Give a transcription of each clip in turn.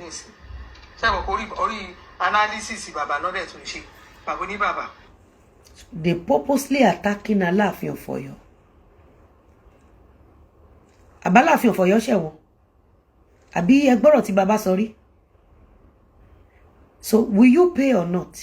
nísìn ṣẹ́wọ̀n kò orí analysis bàbá náà dẹ̀ tún ṣe bàbá ní bàbá. They purposely attacking Aláàfin of Ọ̀yọ́. Àbáláàfin of Ọ̀yọ́ ṣẹ̀wọ̀n. Àbí ẹgbọ́rọ̀ tí bàbá sọ rí. So will you pay or not?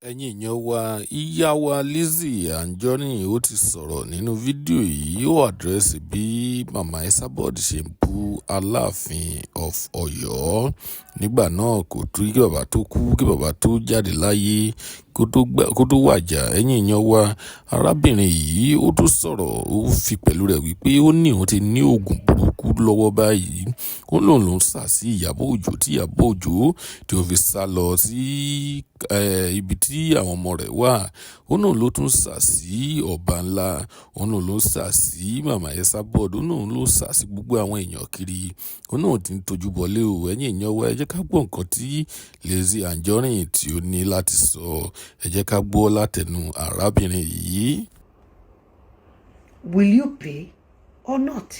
Ẹ̀yin èèyàn wa ìyá wa Lizzy Anjorin ó ti sọ̀rọ̀ nínú fídíò yìí ó àdírẹ́sì bí màmá Esabod ṣe ń bú Aláàfin of Ọ̀yọ́ nígbà náà kò tó kí bàbá tó kú kí bàbá tó jáde láyé kó tó wàjà. Ẹ̀yin èèyàn wa arábìnrin yìí ó tún sọ̀rọ̀ ó fi pẹ̀lú rẹ̀ wípé ó ní òun ti ní oògùn burúkú lọ́wọ́ báyìí ó lóun ló ń sà sí Ìyábọ̀ Òjó tí Ìyábọ̀ Òjó tí ó fi sá lọ sí ibi tí àwọn ọmọ rẹ̀ wà ó náà ló tún sà sí ọba ńlá ó náà ló sà sí màmá Esabod ó náà ló sà sí gbogbo àwọn èèyàn kiri ó náà ti ń tojú bọlé o. Ẹ̀yin èèyàn wa ẹ jẹ́ ká gbọ́ nǹkan tí Lizzy Anjorin tí ó ní láti sọ ẹ jẹ́ ká gbọ́ látẹnu arábìnrin yìí. Will you pay or not?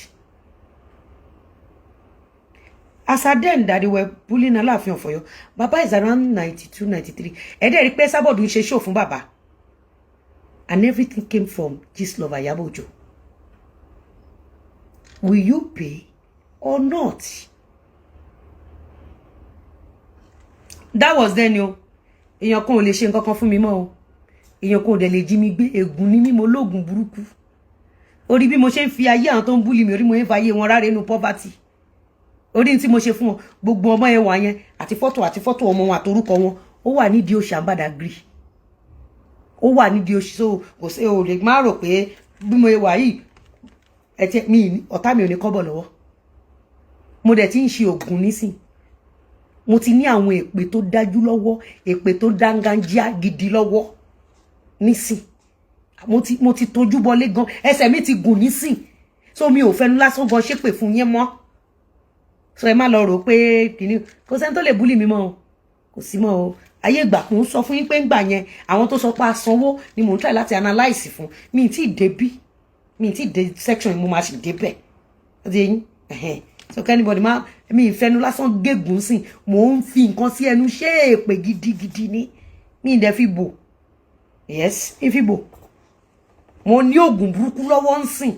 As at then that they were bullying Aláàfin of Ọ̀yọ́, Baba is around 92, 93. And then rí pé Esabod ń ṣe show fún Baba. And everything came from Gistlover Ìyábọ̀ Òjó. Will you pay or not? That was then yo. Èèyàn kan ò lè ṣe nǹkan kan fún mi mọ́ o. Èèyàn kan ò dẹ̀ lè jí mi gbé ègún ní mímọ́ lóògùn burúkú. Orí bí mo ṣe ń fi ayé àwọn tó ń bully mi orí mo ń fa ayé wọn rárẹ̀ nínú poverty. Orí tí mo ṣe fún wọn gbogbo ọmọ yẹn wà yẹn àti fọ́tò ọmọ wọn àtorúkọ wọn ó wà nídìí òṣì Àbádàgìrì. Ó wà nídìí òṣì so kò sí o lè má rò pé bí mo wà yìí ẹ̀tẹ̀ mi ọ̀tá mi ò ní kọ́bọ̀ lọ́wọ́. Mo dẹ̀ ti ń ṣe ògùn nísìn. Mo ti ní àwọn èpè tó dájú lọ́wọ́, èpè tó dángájíá gidi lọ́wọ́ nísìn. Mo ti tójú bọlé gan, ẹsẹ̀ mi ti gùn nísìn. So mi ò fẹ́nu lásán gan ṣépè fún yẹn mọ́. So ẹ má lọ rò pé kìíní kò sẹ́ni tó lè búlì mi mọ́ o. Kò sí mọ́ o. Ayé ìgbà kún sọ fún yín pé ńgbà yẹn àwọn tó sọ pé sanwó ni mò ń try láti analyze fún. Mi ti débí. Mi ti dé section mo máa sì débẹ̀. Ó di yín. So can anybody ma mi ìfẹ́nu lásán gégùn sìn mò ń fi nǹkan sí ẹnu ṣé èpè gidigidi ni mi dẹ̀ fi bò. Yes, mi fi bò. Mo ní oògùn burúkú lọ́wọ́ ń sìn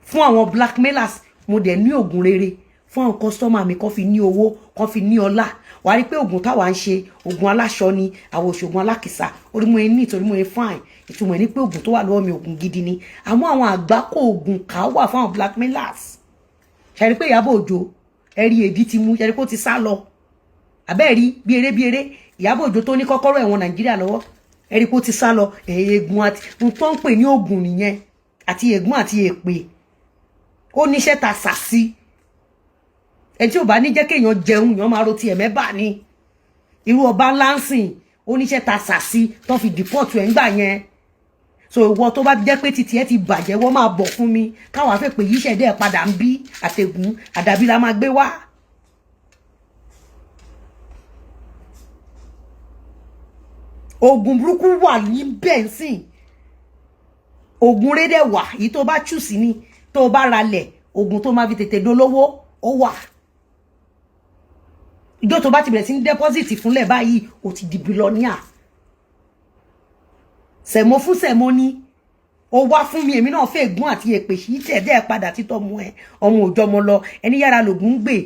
fún àwọn blackmailers mo dẹ̀ ní oògùn rere fún àwọn customer mi kó fi ní owó kó fi ní ọlá wá rí pé oògùn táwa ń ṣe oògùn aláṣọ ni àwọn òṣògùn alákìsà orí mo ní torí mo fine ìtumọ̀ ní pé oògùn tó wà lọ́wọ́ mi oògùn gidi ni àmọ́ àwọn àgbákò oògùn ká wà fún àwọn blackmailers ṣe rí pé Ìyábọ̀ Òjó ẹ̀rí èdí ti mú ṣe rí pé ó ti sá lọ àbẹ́ rí bí eré Ìyábọ̀ Òjó tó ní kọ́kọ́rọ́ ẹ̀wọ̀n Nàìjíríà lọ́wọ́ ẹ̀rí pé ó ti sá lọ ègún àti tó ń pè ní oògùn nìyẹn àti ègún àti èpè ó níṣẹ́ ta sàsí ẹ tí ò bá ní jẹ́ kéèyàn jẹun yàn máa ro ti ẹ̀mẹ́bà ni irú ọba láǹsìn ó níṣẹ́ ta sàsí tó fi dìpọ́ọ̀tù ẹ̀ ń gbà yẹn so ìwọ tó bá jẹ́ pé títí ẹ ti bàjẹ́ wọ́n máa bọ̀ fún mi káwọn afẹ́ pé yíṣẹ́ dẹ́ padà ń bí àtẹ̀gùn àdàbí la máa gbé wá. Oògùn burúkú wà ní bẹ́ǹsìn oògùn rédẹ̀ wà yìí tó bá chù sí ni tó bá ralẹ̀ oògùn tó máa fi tètè dolówó ó wà. Ìjọ tó bá ti bẹ̀rẹ̀ sí ní dẹ́pọ́sìtì fúnlẹ̀ báyìí ó ti di bílọ́níà. Sẹ̀mọ́ fún sẹ̀mọ́ ní ó wá fún mi èmi náà fẹ́ gún àti èpè sí tẹ̀dẹ́ padà títọ́ mu ẹ ọmọ òjọ́ mọ lọ ẹni yára lògùn gbè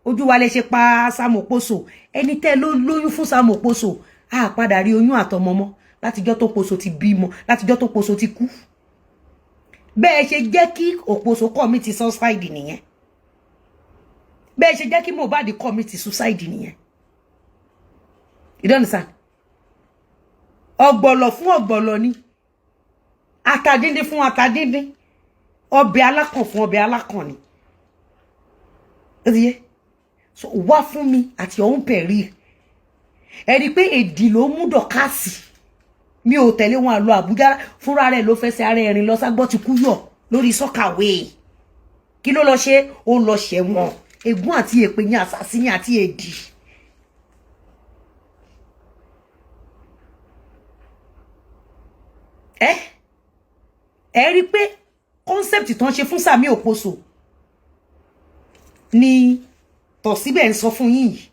ojú wa lè ṣe pa Sam Okposo ẹni tẹ́ ló lóyún fún Sam Okposo a padà rí oyún àtọmọ mọ́ látijọ́ tó Okposo ti bímọ látijọ́ tó Okposo ti kú bẹ́ẹ̀ ṣe jẹ́ kí Okposo commit suicide nìyẹn bẹ́ẹ̀ ṣe jẹ́ kí Mohbad commit suicide nìyẹn you don't understand ọ̀gbọ̀lọ̀ fún ọ̀gbọ̀lọ̀ ni atadíndín fún atadíndín ọbẹ̀ alákàn fún ọbẹ̀ alákàn ni ó ti yé so wá fún mi àti ọ̀hún pẹ̀rí ẹ rí pé èdì ló mú dọ̀kásì mi ò tẹ̀lé wọn àlọ Àbújá fúnra rẹ̀ ló fẹsẹ̀ ara ẹ̀rìn lọ ságbọ́ ti kú yọ̀ lórí sọ́kàwé kí ló lọ ṣe ó lọ ṣẹ̀wọ̀n ègún àti èpè ní àsásí àti èdì. Ẹ rí pé concept tán ṣe fún Sami Okposo ni tọ̀ síbẹ̀ ń sọ fún yín yìí